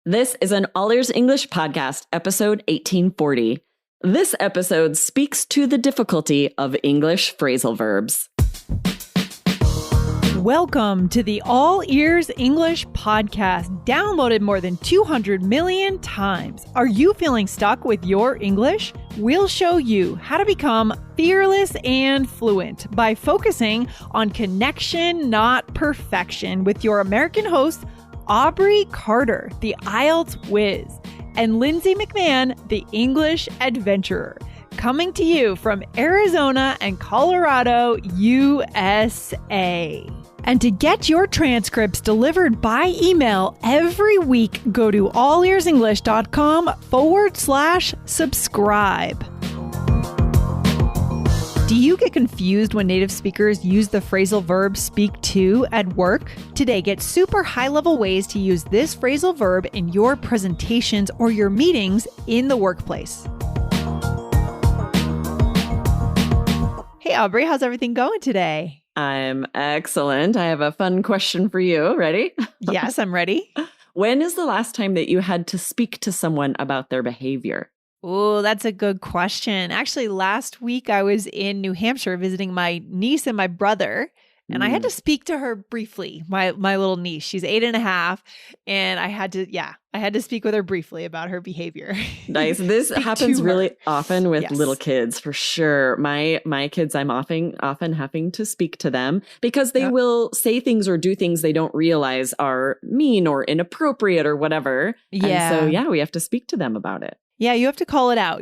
This is an All Ears English podcast, episode 1840. This episode speaks to the difficulty of English phrasal verbs. Welcome to the All Ears English podcast, downloaded more than 200 million times. Are you feeling stuck with your English? We'll show you how to become fearless and fluent by focusing on connection, not perfection, with your American host, Aubrey Carter, the IELTS whiz, and Lindsay McMahon, the English adventurer, coming to you from Arizona and Colorado, USA. And to get your transcripts delivered by email every week, go to allearsenglish.com/subscribe. Do you get confused when native speakers use the phrasal verb speak to at work? Today, get super high-level ways to use this phrasal verb in your presentations or your meetings in the workplace. Hey, Aubrey, how's everything going today? I'm excellent. I have a fun question for you. Ready? Yes, I'm ready. When is the last time that you had to speak to someone about their behavior? Oh, that's a good question. Actually, last week I was in New Hampshire visiting my niece and my brother, and I had to speak to her briefly, my little niece. She's 8.5, and I had to speak with her briefly about her behavior. Nice. This happens really often with little kids, for sure. My kids, I'm often having to speak to them because they will say things or do things they don't realize are mean or inappropriate or whatever. Yeah. And so, we have to speak to them about it. Yeah, you have to call it out.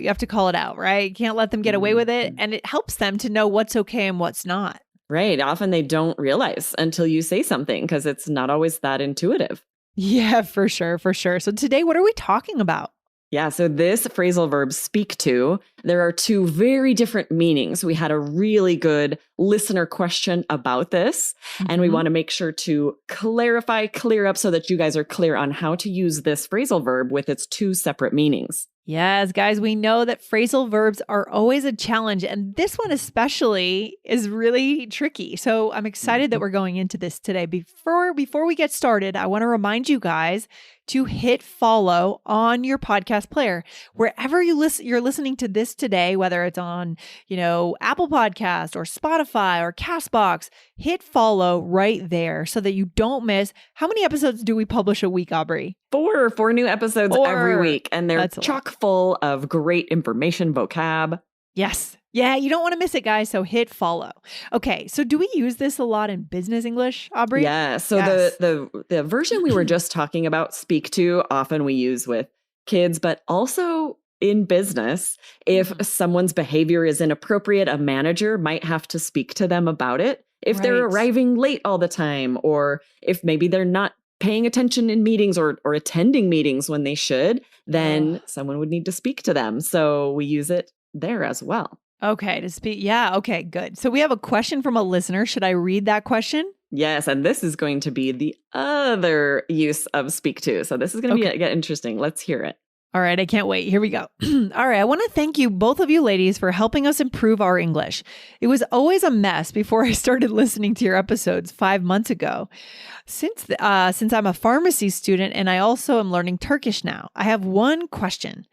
Right? You can't let them get away with it. And it helps them to know what's okay and what's not. Right. Often they don't realize until you say something because it's not always that intuitive. Yeah, for sure. So today, what are we talking about? Yeah, so this phrasal verb speak to, there are two very different meanings. We had a really good listener question about this, and we want to make sure to clear up so that you guys are clear on how to use this phrasal verb with its two separate meanings. Yes, guys, we know that phrasal verbs are always a challenge, and this one especially is really tricky. So I'm excited that we're going into this today. Before we get started, I want to remind you guys to hit follow on your podcast player. Wherever you're listening to this today, whether it's on, Apple Podcast or Spotify or Castbox, hit follow right there so that you don't miss. How many episodes do we publish a week, Aubrey? Four new episodes every week, and they're chock full of great information, vocab. Yes. Yeah, you don't want to miss it, guys. So hit follow. Okay, so do we use this a lot in business English, Aubrey? Yeah. So the version we were just talking about, speak to, often we use with kids, but also in business. If someone's behavior is inappropriate, a manager might have to speak to them about it. If they're arriving late all the time, or if maybe they're not paying attention in meetings or attending meetings when they should, then someone would need to speak to them. So we use it there as well. Okay, to speak. Yeah, okay, good. So we have a question from a listener. Should I read that question? Yes, and this is going to be the other use of speak to. So this is going to get interesting. Let's hear it. All right, I can't wait. Here we go. All right, I want to thank you, both of you ladies, for helping us improve our English. It was always a mess before I started listening to your episodes 5 months ago. Since I'm a pharmacy student and I also am learning Turkish now, I have one question.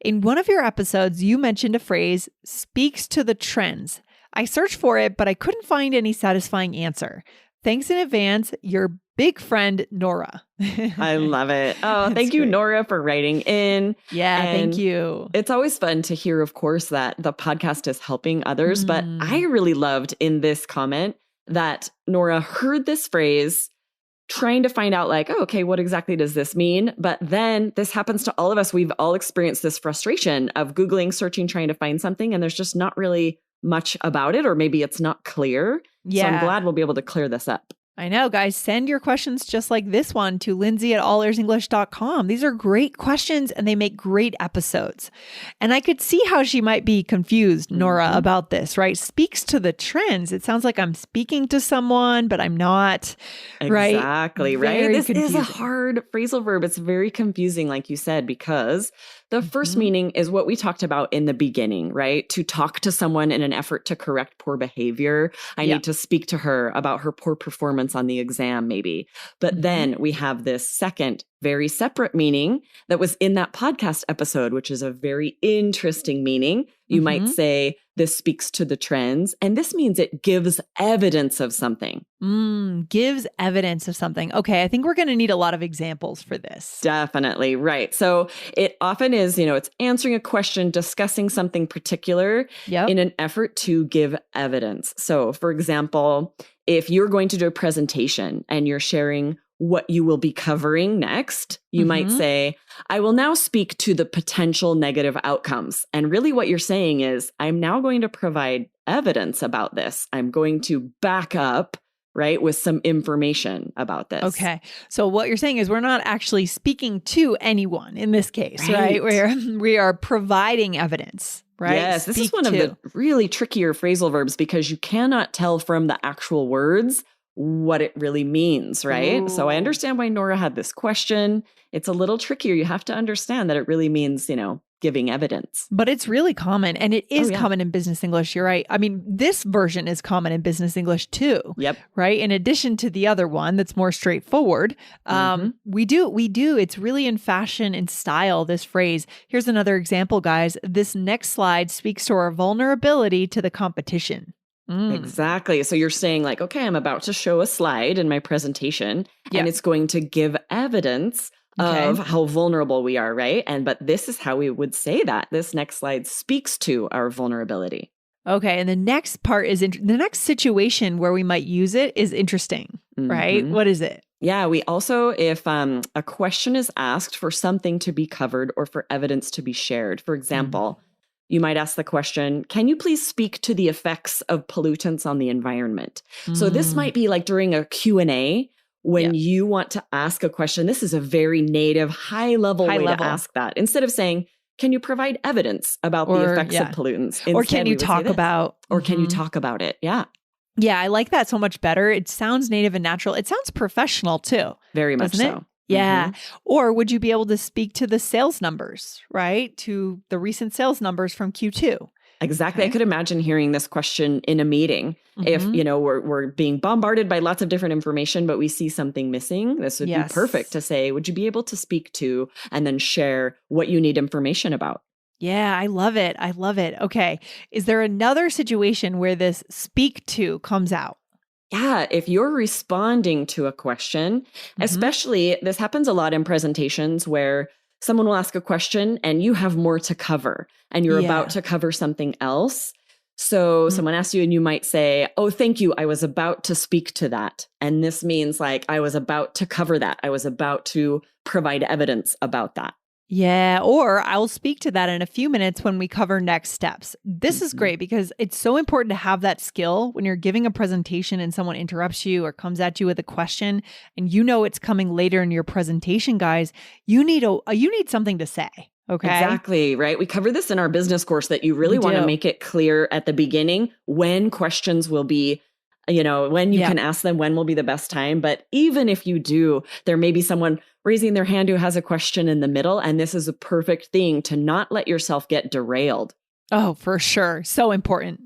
In one of your episodes, you mentioned a phrase, speaks to the trends. I searched for it, but I couldn't find any satisfying answer. Thanks in advance, your big friend, Nora. I love it. Oh, thank you, great. Nora, for writing in. Yeah, thank you. It's always fun to hear, of course, that the podcast is helping others. But I really loved in this comment that Nora heard this phrase, trying to find out what exactly does this mean? But then this happens to all of us. We've all experienced this frustration of Googling, searching, trying to find something, and there's just not really much about it, or maybe it's not clear. Yeah. So I'm glad we'll be able to clear this up. I know, guys. Send your questions just like this one to Lindsay at allearsenglish.com. These are great questions and they make great episodes. And I could see how she might be confused, Nora, about this, right? Speaks to the trends. It sounds like I'm speaking to someone, but I'm not. Exactly, right? This confusing. is a hard phrasal verb. It's very confusing, like you said, because the first meaning is what we talked about in the beginning, right? To talk to someone in an effort to correct poor behavior. I need to speak to her about her poor performance on the exam, maybe. But then we have this second very separate meaning that was in that podcast episode, which is a very interesting meaning. You might say, this speaks to the trends, and this means it gives evidence of something. Gives evidence of something. Okay, I think we're going to need a lot of examples for this. Definitely, right. So it often is, it's answering a question, discussing something particular in an effort to give evidence. So, for example, if you're going to do a presentation and you're sharing what you will be covering next, you might say, I will now speak to the potential negative outcomes. And really what you're saying is, I'm now going to provide evidence about this. I'm going to back up, right, with some information about this. Okay. So what you're saying is we're not actually speaking to anyone in this case, right? We are providing evidence, right? Yes, this is one of the really trickier phrasal verbs because you cannot tell from the actual words what it really means, right? Ooh. So I understand why Nora had this question. It's a little trickier. You have to understand that it really means, giving evidence. But it's really common, and it is common in business English. You're right. I mean, this version is common in business English too. Yep. Right. In addition to the other one that's more straightforward, we do. It's really in fashion and style, this phrase. Here's another example, guys. This next slide speaks to our vulnerability to the competition. Exactly. So you're saying like, okay, I'm about to show a slide in my presentation and it's going to give evidence of how vulnerable we are, right? But this is how we would say that. This next slide speaks to our vulnerability. Okay. And the next part is, the next situation where we might use it is interesting, right? What is it? Yeah, we also, if a question is asked for something to be covered or for evidence to be shared, for example, you might ask the question, can you please speak to the effects of pollutants on the environment? So this might be like during a Q&A when you want to ask a question. This is a very native, high-level way to ask that. Instead of saying, can you provide evidence about the effects of pollutants? Or can you talk about? Or can you talk about it? Yeah. Yeah, I like that so much better. It sounds native and natural. It sounds professional too. Very much so. It? Yeah. Or would you be able to speak to the sales numbers, right? To the recent sales numbers from Q2. Exactly. Okay. I could imagine hearing this question in a meeting. If, we're being bombarded by lots of different information, but we see something missing, this would be perfect to say, would you be able to speak to and then share what you need information about? Yeah, I love it. I love it. Okay. Is there another situation where this speak to comes out? Yeah, if you're responding to a question, especially this happens a lot in presentations where someone will ask a question and you have more to cover and you're about to cover something else. So someone asks you and you might say, oh, thank you. I was about to speak to that. And this means like I was about to cover that. I was about to provide evidence about that. Yeah, or I'll speak to that in a few minutes when we cover next steps. This is great because it's so important to have that skill when you're giving a presentation and someone interrupts you or comes at you with a question and it's coming later in your presentation, guys. You need something to say. Okay. Exactly, right? We cover this in our business course that you really want to make it clear at the beginning when questions will be, when you can ask them, when will be the best time. But even if you do, there may be someone raising their hand who has a question in the middle. And this is a perfect thing to not let yourself get derailed. Oh, for sure. So important.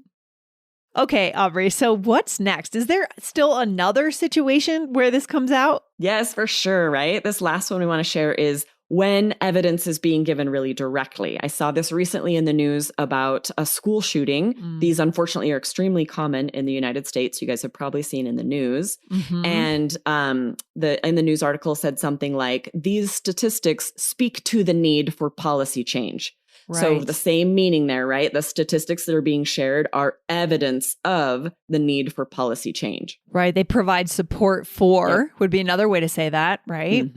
Okay, Aubrey. So what's next? Is there still another situation where this comes out? Yes, for sure. Right. This last one we want to share is when evidence is being given really directly. I saw this recently in the news about a school shooting. These, unfortunately, are extremely common in the United States. You guys have probably seen in the news. And in the news article said something like, these statistics speak to the need for policy change. Right. So the same meaning there, right? The statistics that are being shared are evidence of the need for policy change. Right. They provide support for, would be another way to say that, right?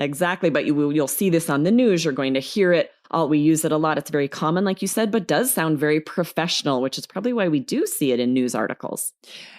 Exactly. But you'll see this on the news. You're going to hear it. We use it a lot. It's very common, like you said, but does sound very professional, which is probably why we do see it in news articles.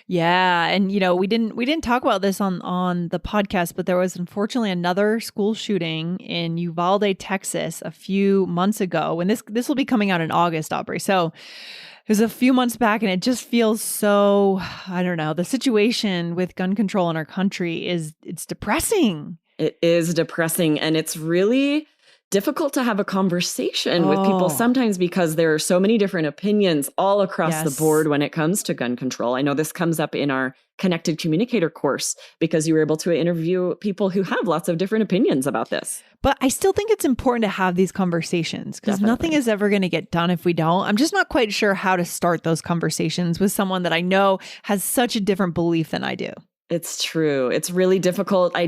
Yeah. And, we didn't talk about this on the podcast, but there was unfortunately another school shooting in Uvalde, Texas a few months ago. And this will be coming out in August, Aubrey. So it was a few months back and it just feels so, I don't know, the situation with gun control in our country it's depressing. It is depressing. And it's really difficult to have a conversation with people Oh. sometimes because there are so many different opinions all across the Yes. board when it comes to gun control. I know this comes up in our Connected Communicator course because you were able to interview people who have lots of different opinions about this. But I still think it's important to have these conversations because Definitely. nothing is ever going to get done if we don't. I'm just not quite sure how to start those conversations with someone that I know has such a different belief than I do. It's true. It's really difficult. I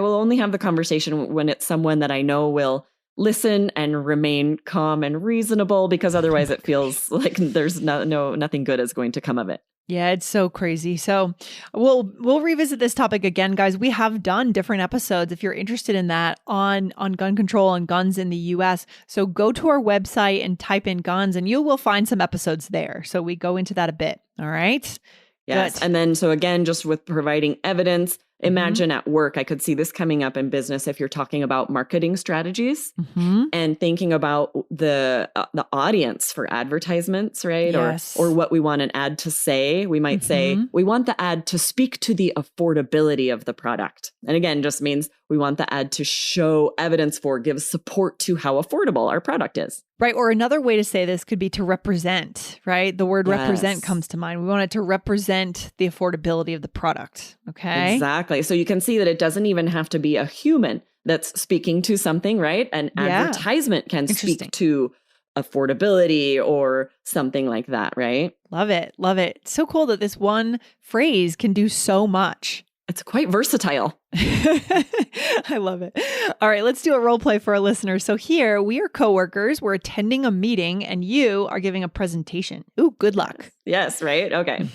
will only have the conversation when it's someone that I know will listen and remain calm and reasonable, because otherwise it feels like there's nothing good is going to come of it. Yeah, it's so crazy. So we'll revisit this topic again, guys. We have done different episodes if you're interested in that on gun control and guns in the US. So go to our website and type in guns and you will find some episodes there. So we go into that a bit. All right. Yes. Good. And then, so again, just with providing evidence, imagine at work, I could see this coming up in business if you're talking about marketing strategies and thinking about the audience for advertisements, right? Yes. Or what we want an ad to say. We might say, we want the ad to speak to the affordability of the product. And again, just means we want the ad to show evidence for, give support to how affordable our product is. Right. Or another way to say this could be to represent, right? The word represent comes to mind. We want it to represent the affordability of the product. Okay. Exactly. So you can see that it doesn't even have to be a human that's speaking to something, right? An advertisement can speak to affordability or something like that, right? Love it. Love it. So cool that this one phrase can do so much. It's quite versatile. I love it. All right, let's do a role play for our listeners. So here we are coworkers. We're attending a meeting and you are giving a presentation. Ooh, good luck. Yes, right? Okay.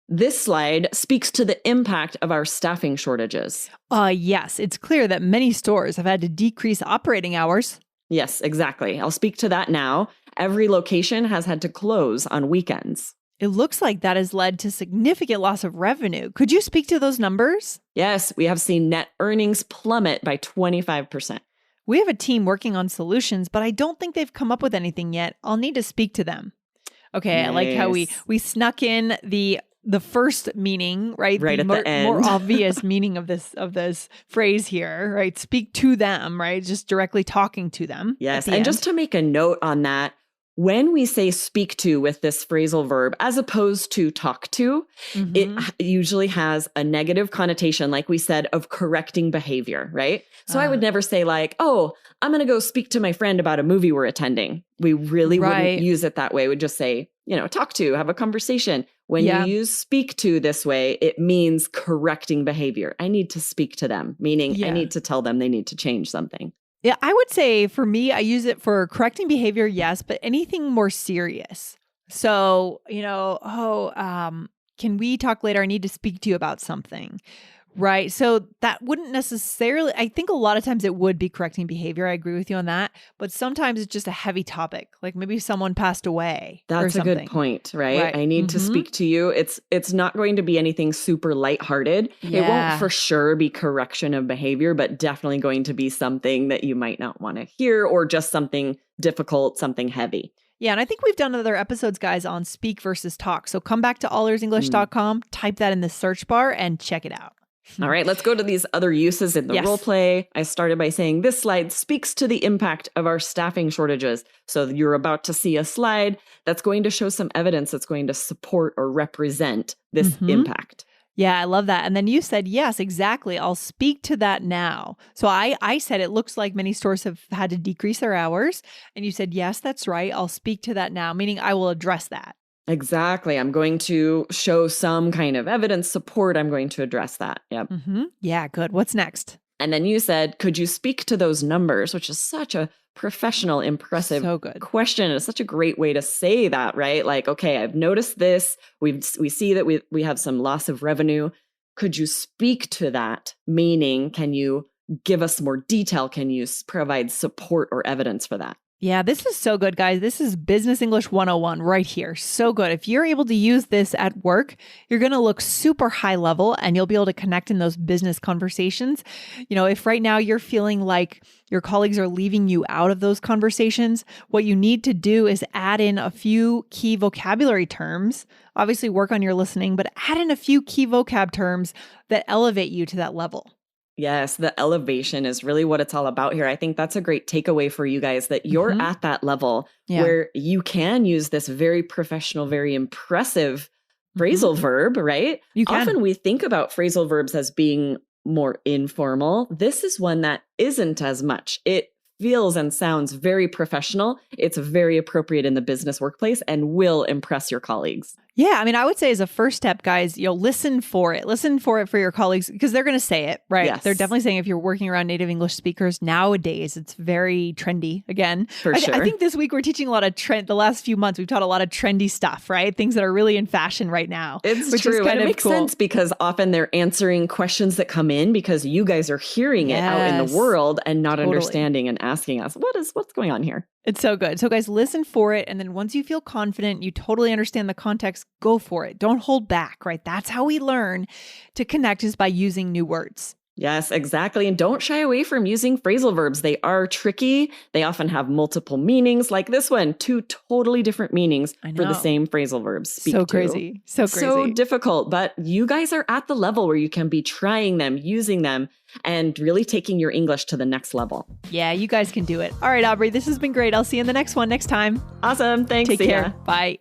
This slide speaks to the impact of our staffing shortages. Yes, it's clear that many stores have had to decrease operating hours. Yes, exactly. I'll speak to that now. Every location has had to close on weekends. It looks like that has led to significant loss of revenue. Could you speak to those numbers? Yes, we have seen net earnings plummet by 25%. We have a team working on solutions, but I don't think they've come up with anything yet. I'll need to speak to them. Okay, Nice. I like how we snuck in the first meaning, right? Right at the end. More obvious meaning of this phrase here, right? Speak to them, right? Just directly talking to them. Yes, and just to make a note on that, when we say speak to with this phrasal verb, as opposed to talk to, it usually has a negative connotation, like we said, of correcting behavior, right? So I would never say like, oh, I'm going to go speak to my friend about a movie we're attending. We really wouldn't use it that way. We'd just say, talk to, have a conversation. When you use speak to this way, it means correcting behavior. I need to speak to them, meaning I need to tell them they need to change something. Yeah, I would say for me, I use it for correcting behavior, yes, but anything more serious. So, can we talk later? I need to speak to you about something. Right. So that wouldn't necessarily, I think a lot of times it would be correcting behavior. I agree with you on that. But sometimes it's just a heavy topic, like maybe someone passed away. That's a good point, right? I need to speak to you. It's not going to be anything super lighthearted. Yeah. It won't for sure be correction of behavior, but definitely going to be something that you might not want to hear or just something difficult, something heavy. Yeah, and I think we've done other episodes, guys, on speak versus talk. So come back to allearsenglish.com, type that in the search bar and check it out. All right, let's go to these other uses in the role play. I started by saying this slide speaks to the impact of our staffing shortages. So you're about to see a slide that's going to show some evidence that's going to support or represent this impact. Yeah, I love that. And then you said, yes, exactly. I'll speak to that now. So I said it looks like many stores have had to decrease their hours. And you said, yes, that's right. I'll speak to that now, meaning I will address that. Exactly. I'm going to show some kind of evidence support. I'm going to address that. Yep. Yeah, good. What's next? And then you said, could you speak to those numbers, which is such a professional, impressive question. It's such a great way to say that, right? Like, okay, I've noticed this. We see that we have some loss of revenue. Could you speak to that? Meaning, can you give us more detail? Can you provide support or evidence for that? Yeah, this is so good, guys. This is Business English 101 right here. So good. If you're able to use this at work, you're going to look super high level and you'll be able to connect in those business conversations. If right now you're feeling like your colleagues are leaving you out of those conversations, what you need to do is add in a few key vocabulary terms. Obviously, work on your listening, but add in a few key vocab terms that elevate you to that level. Yes, the elevation is really what it's all about here. I think that's a great takeaway for you guys that you're at that level where you can use this very professional, very impressive phrasal verb, right? You can. Often we think about phrasal verbs as being more informal. This is one that isn't as much. It feels and sounds very professional. It's very appropriate in the business workplace and will impress your colleagues. Yeah, I mean, I would say as a first step, guys, listen for it. Listen for it for your colleagues because they're going to say it, right? Yes. They're definitely saying if you're working around native English speakers nowadays, it's very trendy again. For sure. I think this week we're teaching a lot of the last few months, we've taught a lot of trendy stuff, right? Things that are really in fashion right now. It's true. And it makes sense because often they're answering questions that come in because you guys are hearing it out in the world and not understanding and asking us, what's going on here? It's so good. So guys, listen for it. And then once you feel confident, you totally understand the context, go for it. Don't hold back, right? That's how we learn to connect is by using new words. Yes, exactly. And don't shy away from using phrasal verbs. They are tricky. They often have multiple meanings like this one, 2 totally different meanings for the same phrasal verbs. So crazy. So difficult. But you guys are at the level where you can be trying them, using them, and really taking your English to the next level. Yeah, you guys can do it. All right, Aubrey, this has been great. I'll see you in the next one next time. Awesome. Thanks. Take care. Bye.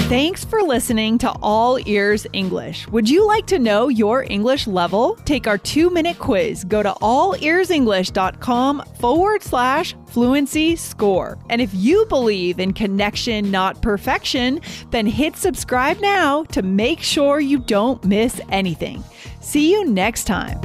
Thanks for listening to All Ears English. Would you like to know your English level? Take our 2-minute quiz. Go to allearsenglish.com/fluency score. And if you believe in connection, not perfection, then hit subscribe now to make sure you don't miss anything. See you next time.